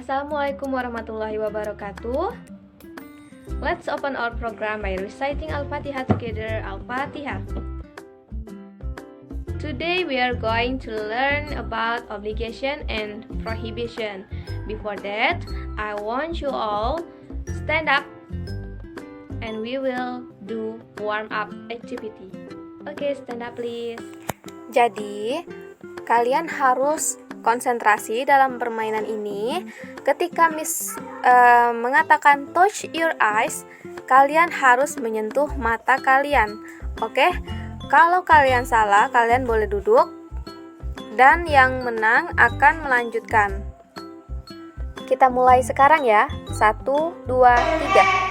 Assalamualaikum warahmatullahi wabarakatuh. Let's open our program by reciting Al-Fatihah together. Al-Fatihah. Today we are going to learn about obligation and prohibition. Before that, I want you all stand up and we will do warm up activity. Okay, stand up please. Jadi, kalian harus konsentrasi dalam permainan ini. Ketika Miss mengatakan touch your eyes, kalian harus menyentuh mata kalian. Oke? Kalau kalian salah, kalian boleh duduk dan yang menang akan melanjutkan. Kita mulai sekarang ya. 1, 2, 3.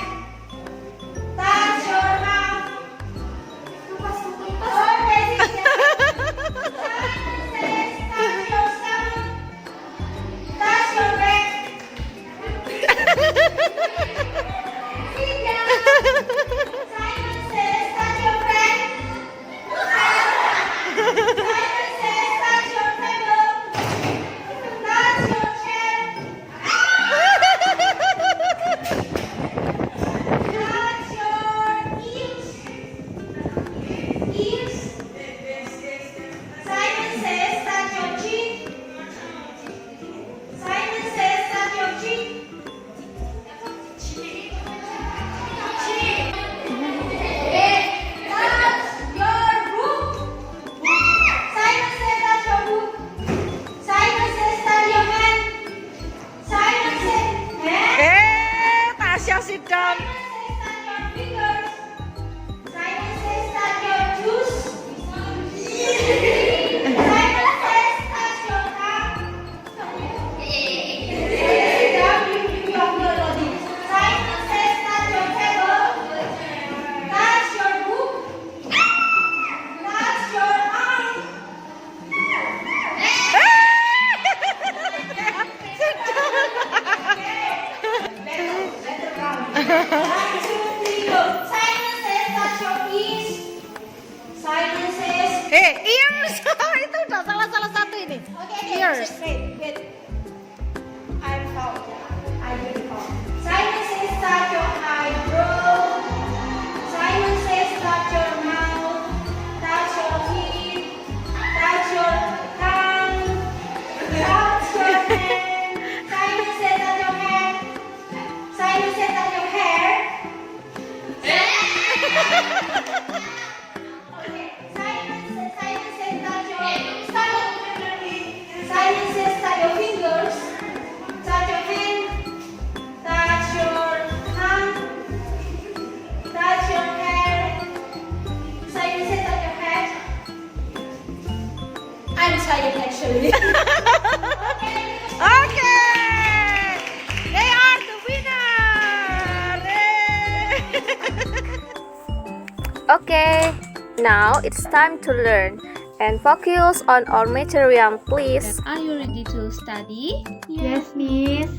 Sit down. Ears. Itu udah salah satu ini. Ears. Wait. I'm found. I will found. Simon says touch your eyebrow. Simon says touch your mouth. Touch your teeth. Touch your tongue. Touch your hand. Simon says touch your hand. Simon says touch your hair. Simon says touch your fingers, touch your hand, touch your hand, touch your hair. Simon says touch your head. I'm tired actually. Okay. They are the winner. Okay, now it's time to learn. And focus on our material, please. Are you ready to study? Yes, Miss.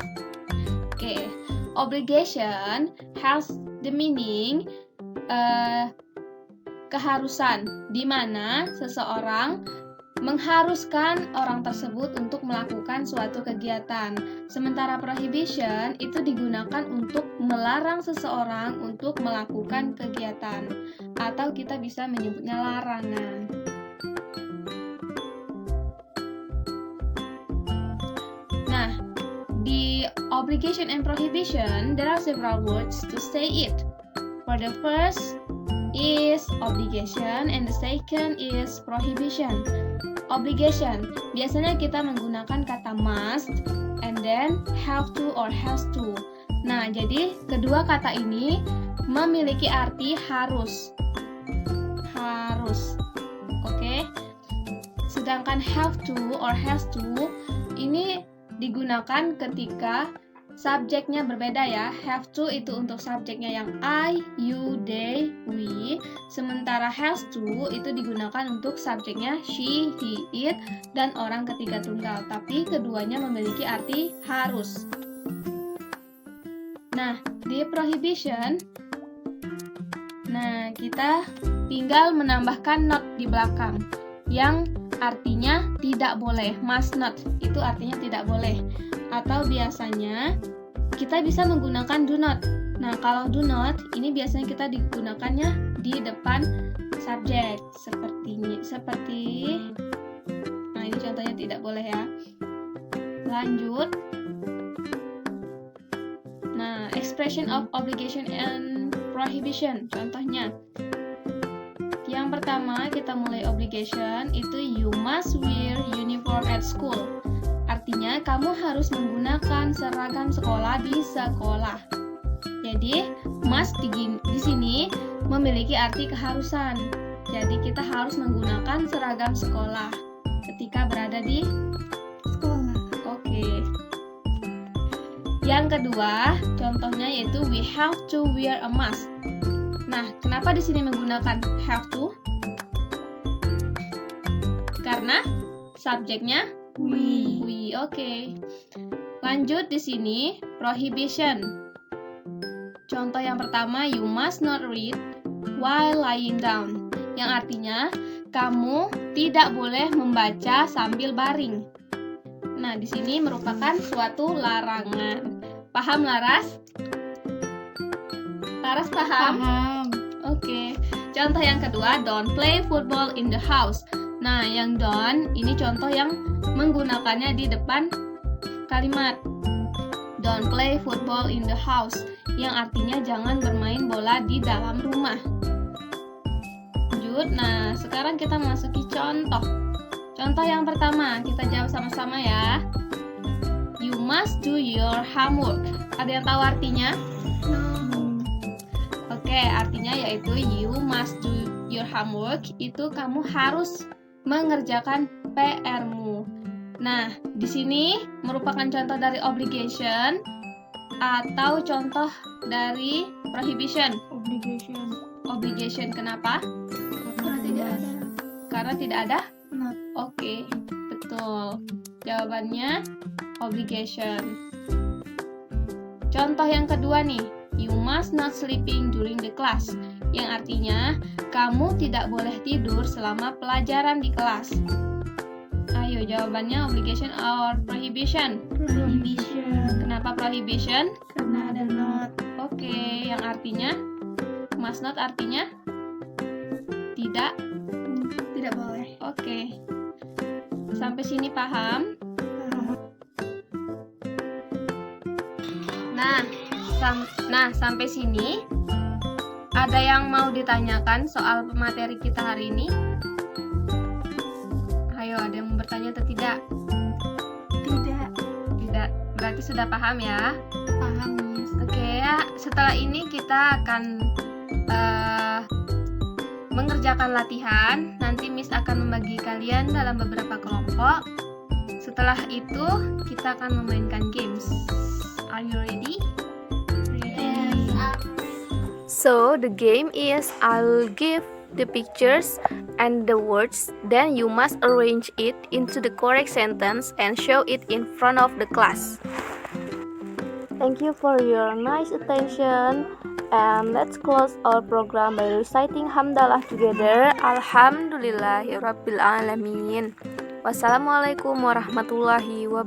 Okay. Obligation has the meaning keharusan, di mana seseorang mengharuskan orang tersebut untuk melakukan suatu kegiatan. Sementara prohibition itu digunakan untuk melarang seseorang untuk melakukan kegiatan, atau kita bisa menyebutnya larangan. Nah, di obligation and prohibition, there are several words to say it. For the first is obligation and the second is prohibition. Obligation, biasanya kita menggunakan kata must and then have to or has to. Nah, jadi kedua kata ini memiliki arti harus. Harus. Oke. Sedangkan have to or has to ini digunakan ketika subjeknya berbeda ya. Have to itu untuk subjeknya yang I, you, they, we. Sementara has to itu digunakan untuk subjeknya she, he, it, dan orang ketiga tunggal. Tapi keduanya memiliki arti harus. Nah, di prohibition, nah kita tinggal menambahkan not di belakang yang artinya tidak boleh. Must not itu artinya tidak boleh. Atau biasanya kita bisa menggunakan do not. Nah, kalau do not ini biasanya kita digunakannya di depan subjek seperti nah, ini contohnya tidak boleh ya. Lanjut. Nah, expression of obligation and prohibition. Contohnya, yang pertama kita mulai obligation itu you must wear uniform at school. Artinya kamu harus menggunakan seragam sekolah di sekolah. Jadi must di sini memiliki arti keharusan. Jadi kita harus menggunakan seragam sekolah ketika berada di Sekolah. Oke. Yang kedua, contohnya yaitu we have to wear a mask. Nah, kenapa di sini menggunakan have to? Karena subjeknya we. Oke. Lanjut di sini prohibition. Contoh yang pertama, you must not read while lying down. Yang artinya kamu tidak boleh membaca sambil baring. Nah, di sini merupakan suatu larangan. Paham, Laras? Laras paham? Paham. Oke. Contoh yang kedua, don't play football in the house. Nah, yang don't ini contoh yang menggunakannya di depan kalimat. Don't play football in the house, yang artinya jangan bermain bola di dalam rumah. Lanjut. Nah, sekarang kita masuki contoh. Contoh yang pertama, kita jawab sama-sama ya. You must do your homework. Ada yang tahu artinya? Oke, artinya yaitu you must do your homework. Itu kamu harus mengerjakan PR-mu. Nah, di sini merupakan contoh dari obligation atau contoh dari prohibition. Obligation kenapa? Karena tidak ada. Karena tidak ada? Not. Oke, betul. Jawabannya obligation. Contoh yang kedua nih, you must not sleeping during the class. Yang artinya kamu tidak boleh tidur selama pelajaran di kelas. Ayo, jawabannya obligation or prohibition? Prohibition. Kenapa prohibition? Karena ada not. Oke, yang artinya must not artinya tidak. Tidak boleh. Oke. Sampai sini paham? Nah, sampai sini ada yang mau ditanyakan soal materi kita hari ini? Ayo, ada yang mau bertanya atau tidak? Tidak. Tidak. Berarti sudah paham ya? Paham, Miss. Oke ya, setelah ini kita akan mengerjakan latihan. Nanti Miss akan membagi kalian dalam beberapa kelompok. Setelah itu kita akan memainkan games. Are you ready? So the game is I'll give the pictures and the words, then you must arrange it into the correct sentence and show it in front of the class. Thank you for your nice attention, and let's close our program by reciting hamdalah together. Alhamdulillahirabbil alamin. Wassalamualaikum warahmatullahi wabarakatuh.